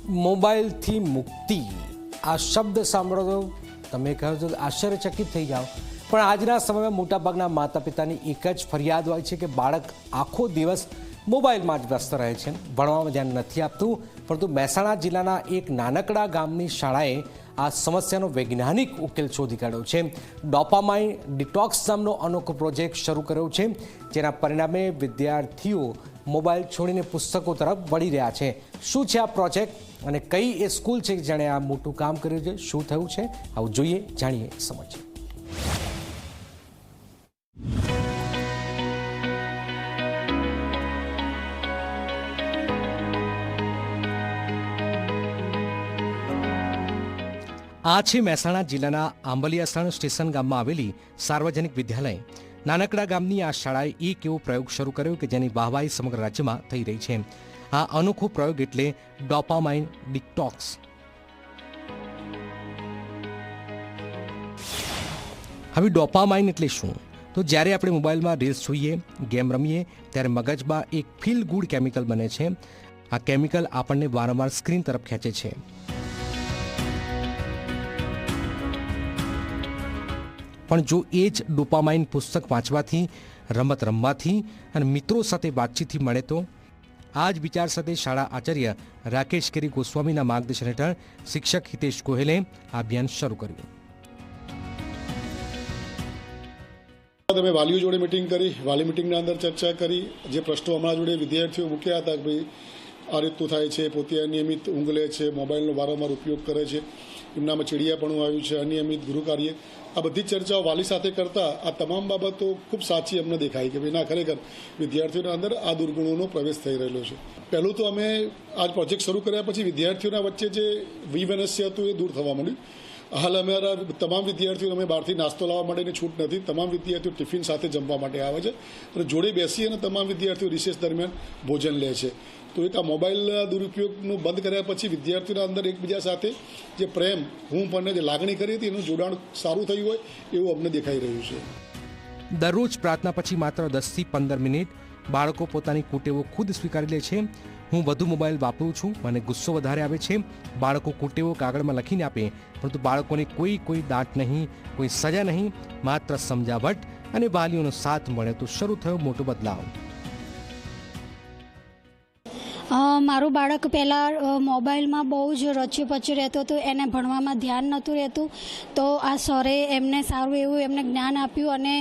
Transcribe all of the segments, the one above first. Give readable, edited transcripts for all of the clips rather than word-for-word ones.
મોબાઈલથી મુક્તિ આ શબ્દ સાંભળો તો તમે કહો તો આશ્ચર્યચકિત થઈ જાઓ, પણ આજના સમયમાં મોટાભાગના માતા પિતાની એક જ ફરિયાદ હોય છે કે બાળક આખો દિવસ મોબાઈલમાં જ વ્યસ્ત રહે છે, ભણવામાં ધ્યાન નથી આપતું. પરંતુ મહેસાણા જિલ્લાના એક નાનકડા ગામની શાળાએ આ સમસ્યાનો વૈજ્ઞાનિક ઉકેલ શોધી કાઢ્યો છે. ડોપામાઇન ડિટોક્સ નામનો અનોખો પ્રોજેક્ટ શરૂ કર્યો છે, જેના પરિણામે વિદ્યાર્થીઓ મોબાઈલ છોડીને પુસ્તકો તરફ વળી રહ્યા છે. શું છે આ પ્રોજેક્ટ અને કઈ એ સ્કૂલ છે જેણે આ મોટું કામ કર્યું છે, શું થયું છે, આવું જોઈએ, જાણીએ, સમજીએ. આ છે મહેસાણા જિલ્લાના આંબલિયાસણ સ્ટેશન ગામમાં આવેલી સાર્વજનિક વિદ્યાલય. નાનકડા ગામની આ શાળાએ એક એવો પ્રયોગ શરૂ કર્યો કે જેની વાહવાહી સમગ્ર રાજ્યમાં થઈ રહી છે. આ અનોખો પ્રયોગ એટલે ડોપામાઇન ડિટોક્સ. હવે ડોપામાઇન એટલે શું? તો જ્યારે આપણે મોબાઈલમાં રીલ્સ જોઈએ, ગેમ રમીએ, ત્યારે મગજમાં એક ફીલ ગુડ કેમિકલ બને છે. આ કેમિકલ આપણને વારંવાર સ્ક્રીન તરફ ખેંચે છે. પણ જો એ જ ડોપામાઇન પુસ્તક વાંચવાથી, રમત રમવાથી અને મિત્રો સાથે વાતચીતથી મળે તો? આ જ વિચાર સાથે શાળા આચાર્ય રાકેશ ગિરી ગોસ્વામીના માર્ગદર્શન હેઠળ શિક્ષક હિતેશ ગોહિલે આ અભિયાન શરૂ કર્યું. અમે વાલીઓ જોડે મિટિંગ કરી, વાલી મિટિંગના અંદર ચર્ચા કરી. જે પ્રશ્નો અમારા જોડે વિદ્યાર્થીઓ મૂક્યા હતા કે ભાઈ આ રીતનું થાય છે, પોતે અનિયમિત ઊંઘ લે છે, મોબાઈલનો વારંવાર ઉપયોગ કરે છે, એમનામાં ચીડિયાપણું આવ્યું છે, અનિયમિત ગૃહ કાર્ય, આ બધી ચર્ચાઓ વાલી સાથે કરતા આ તમામ બાબતો ખૂબ સાચી અમને દેખાઈ કે ભાઈ ના, ખરેખર વિદ્યાર્થીઓના અંદર આ દુર્ગુણોનો પ્રવેશ થઈ રહેલો છે. પહેલું તો અમે આ પ્રોજેક્ટ શરૂ કર્યા પછી વિદ્યાર્થીઓના વચ્ચે જે વિવનસ્ય હતું એ દૂર થવા માંડ્યું. હાલ અમારા તમામ વિદ્યાર્થીઓ અમે બહારથી નાસ્તો લાવવા માટેની છૂટ નથી. તમામ વિદ્યાર્થીઓ ટિફિન સાથે જમવા માટે આવે છે અને જોડે બેસી અને તમામ વિદ્યાર્થીઓ રિસેસ દરમિયાન ભોજન લે છે. તો એક આ મોબાઈલ દુરુપયોગનું બંધ કર્યા પછી વિદ્યાર્થીઓના અંદર એકબીજા સાથે જે પ્રેમ, હું પણ જે લાગણી કરી હતી એનું જોડાણ સારું થયું હોય એવું અમને દેખાઈ રહ્યું છે. દરરોજ પ્રાર્થના પછી માત્ર 10 થી 15 મિનિટ બાળકો પોતાની કુટેવો ખુદ સ્વીકારી લે છે. હું વધુ મોબાઈલ વાપરું છું, મને ગુસ્સો વધારે આવે છે. બાળકો કુટેવો કાગળમાં લખીને આપે, પરંતુ બાળકોને કોઈ દાંટ નહીં, કોઈ સજા નહીં, માત્ર સમજાવટ અને વાલીઓનો સાથ મળે તો શરૂ થયો મોટો બદલાવ. મારું બાળક પહેલાં મોબાઈલમાં બહુ જ રચ્યું પચ્યું રહેતું હતું, એને ભણવામાં ધ્યાન નહોતું રહેતું. તો આ સરે એમને સારું એવું એમને જ્ઞાન આપ્યું અને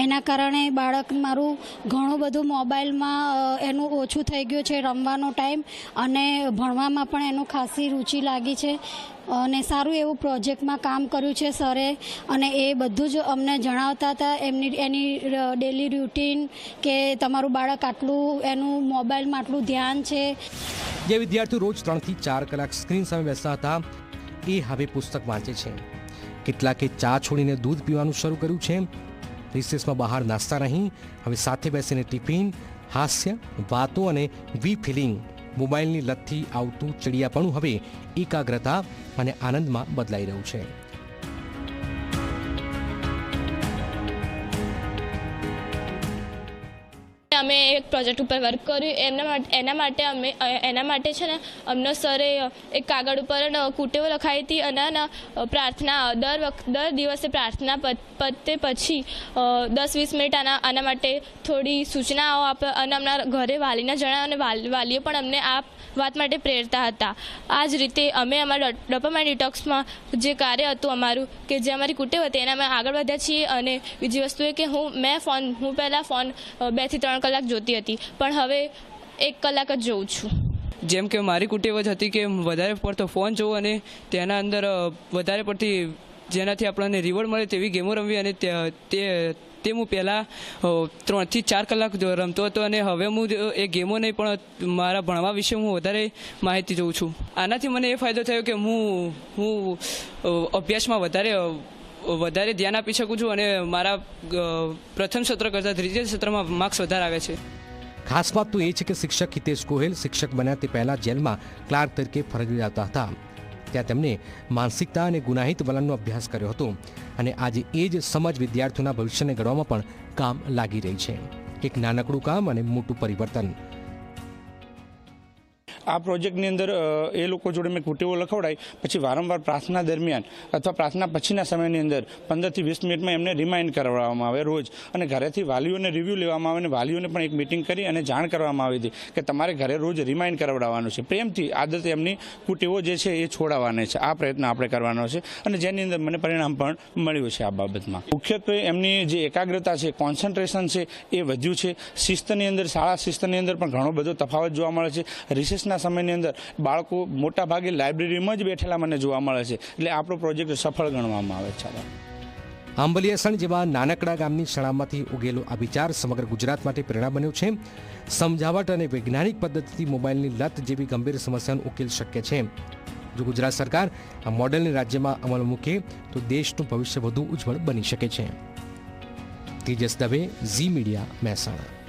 એના કારણે બાળક મારું ઘણું બધું મોબાઈલમાં એનું ઓછું થઈ ગયું છે, રમવાનો ટાઈમ, અને ભણવામાં પણ એનું ખાસી રુચિ લાગી છે. અને સારું એવું પ્રોજેક્ટમાં કામ કર્યું છે સરે, અને એ બધું જ અમને જણાવતા હતા એની ડેલી રૂટીન કે તમારું બાળક આટલું એનું મોબાઈલમાં આટલું ધ્યાન છે. જે વિદ્યાર્થીઓ રોજ 3 થી 4 કલાક સ્ક્રીન સામે બેસતા હતા એ હવે પુસ્તક વાંચે છે. કેટલાકે ચા છોડીને દૂધ પીવાનું શરૂ કર્યું છે. રિસેસમાં બહાર નાસ્તા નહીં, હવે સાથે બેસીને ટિફિન, હાસ્ય, વાતો અને ફિલિંગ. મોબાઈલની લતથી આવતું ચડિયાપણું હવે એકાગ્રતા અને આનંદમાં બદલાઈ રહ્યું છે. અમે એક પ્રોજેક્ટ ઉપર વર્ક કર્યું. એના માટે છે ને અમને સરે એક કાગળ ઉપર કુટેવો લખાઈ હતી અને પ્રાર્થના દર દિવસે પ્રાર્થના પતે પછી 10-20 મિનિટ આના માટે થોડી સૂચનાઓ આપે અને અમના ઘરે વાલીને જણાવે અને વાલીઓ પણ અમને આ વાત માટે પ્રેરતા હતા. આ જ રીતે અમે અમારા ડોપામાઇન ડિટોક્સમાં જે કાર્ય હતું અમારું, કે જે અમારી કુટેવ હતી એના અમે આગળ વધ્યા છીએ. અને બીજી વસ્તુ એ કે હું પહેલાં ફોન 2 થી 3 કલાક જોતી હતી, પણ હવે 1 કલાક જ જોઉં છું. જેમ કે મારી કુટેવ જ હતી કે વધારે પડતો ફોન જોવો અને તેના અંદર વધારે પડતી જેનાથી આપણને રિવોર્ડ મળે તેવી ગેમો રમવી, અને તે હું પહેલાં 3 થી 4 કલાક રમતો હતો અને હવે હું એ ગેમો નહીં પણ મારા ભણવા વિશે હું વધારે માહિતી જોઉં છું. આનાથી મને એ ફાયદો થયો કે હું અભ્યાસમાં વધારે ધ્યાન આપી શકું છું અને મારા પ્રથમ સત્ર કરતાં ત્રીજા સત્રમાં માર્ક્સ વધારે આવે છે. ખાસ વાત તો એ છે કે શિક્ષક હિતેશ ગોહિલ શિક્ષક બન્યા તે પહેલા જેલમાં ક્લાર્ક તરીકે ફરજ બજાવતા હતા. ત્યાં તેમણે માનસિકતા અને ગુનાહિત વલણનો અભ્યાસ કર્યો હતો અને આજે એ જ સમજ વિદ્યાર્થીઓના ભવિષ્યને ઘડવામાં પણ કામ લાગી રહી છે. એક નાનકડું કામ અને મોટું પરિવર્તન. આ પ્રોજેક્ટની અંદર એ લોકો જોડે મેં કુટેવો લખવડાવી પછી વારંવાર પ્રાર્થના દરમિયાન અથવા પ્રાર્થના પછીના સમયની અંદર 15 થી 20 મિનિટમાં એમને રિમાઇન્ડ કરવામાં આવે રોજ, અને ઘરેથી વાલીઓને રિવ્યૂ લેવામાં આવે અને વાલીઓને પણ એક મિટિંગ કરી અને જાણ કરવામાં આવી હતી કે તમારે ઘરે રોજ રિમાઇન્ડ કરાવડાવવાનું છે. પ્રેમથી આદત એમની કુટેવો જે છે એ છોડાવવાના છે. આ પ્રયત્ન આપણે કરવાનો છે અને જેની અંદર મને પરિણામ પણ મળ્યું છે. આ બાબતમાં મુખ્યત્વે એમની જે એકાગ્રતા છે, કોન્સન્ટ્રેશન છે એ વધ્યું છે. શિસ્તની અંદર, શાળા શિસ્તની અંદર પણ ઘણો બધો તફાવત જોવા મળે છે. રિસેસના સમયની અંદર બાળકો મોટા ભાગે લાઇબ્રેરીમાં જ બેઠેલા મને જોવા મળે છે. એટલે આપણો પ્રોજેક્ટ સફળ ગણવામાં આવે છે. આંબલિયાસણ જેવા નાનકડા ગામની શાળામાંથી ઉગેલો આ વિચાર સમગ્ર ગુજરાત માટે પ્રેરણા બન્યો છે. સમજાવટ અને વૈજ્ઞાનિક પદ્ધતિથી મોબાઈલની લત જેવી ગંભીર સમસ્યાનો ઉકેલ શક્ય છે. જો ગુજરાત સરકાર આ મોડેલને રાજ્યમાં અમલ મૂકે તો દેશનું ભવિષ્ય વધુ ઉજ્જવળ બની શકે છે. તેજસ દવે, ઝી મીડિયા, મહેસાણા.